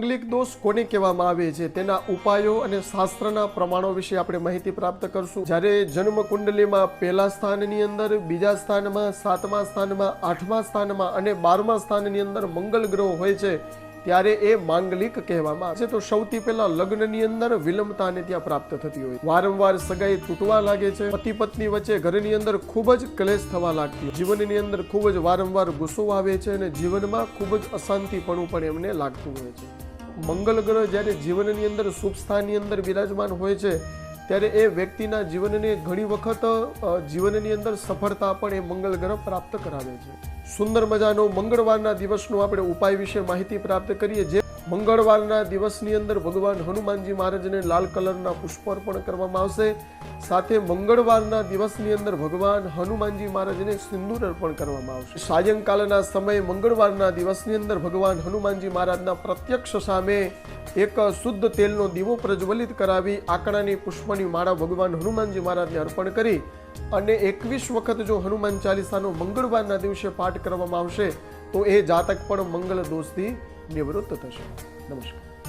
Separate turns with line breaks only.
માંગલિક દોષ કોને કહેવામાં આવે છે, તેના ઉપાયો અને શાસ્ત્રના પ્રમાણો વિશે આપણે માહિતી પ્રાપ્ત કરશું। જ્યારે જન્મ કુંડલીમાં પહેલા સ્થાનની અંદર, બીજા સ્થાનમાં, સાતમા સ્થાનમાં, આઠમા સ્થાનમાં અને 12મા સ્થાનની અંદર મંગળ ગ્રહો હોય છે ત્યારે એ માંગલિક કહેવામાં આવે છે। તો સૌથી પહેલા લગ્નની અંદર વિલંબતાને ત્યાં પ્રાપ્ત થતી હોય, વારંવાર સગાઈ તૂટવા લાગે છે, પતિ પત્ની વચ્ચે ઘરની અંદર ખૂબ જ ક્લેશ થવા લાગતી હોય, જીવનની અંદર ખૂબ જ વારંવાર ગુસ્સો આવે છે અને જીવનમાં ખૂબ જ અશાંતિપણું પણ એમને લાગતું હોય છે। મંગળ ગ્રહ જ્યારે જીવનની અંદર શુભ સ્થાનની અંદર બિરાજમાન હોય છે ત્યારે એ વ્યક્તિના જીવનને ઘણી વખત જીવનની અંદર સફળતા પણ એ મંગળ ગ્રહ પ્રાપ્ત કરાવે છે। સુંદર મજાનો મંગળવારના દિવસનો આપણે ઉપાય વિશે માહિતી પ્રાપ્ત કરીએ। જે મંગળવારના દિવસની અંદર ભગવાન હનુમાનજી મહારાજને લાલ કલરના પુષ્પ અર્પણ કરવામાં આવશે, સાથે મંગળવારના દિવસની અંદર ભગવાન હનુમાનજી મહારાજને સિંદૂર અર્પણ કરવામાં આવશે। સાયંકાલના સમયે મંગળવારના દિવસની અંદર ભગવાન હનુમાનજી મહારાજના પ્રત્યક્ષ સામે એક શુદ્ધ તેલનો દીવો પ્રજ્વલિત કરાવી આંકડાની પુષ્પની માળા ભગવાન હનુમાનજી મહારાજને અર્પણ કરી અને 21 વખત જો હનુમાન ચાલીસાનો મંગળવારના દિવસે પાઠ કરવામાં આવશે તો એ જાતક પણ મંગળ દોષથી નિવૃત્ત થશે। નમસ્કાર।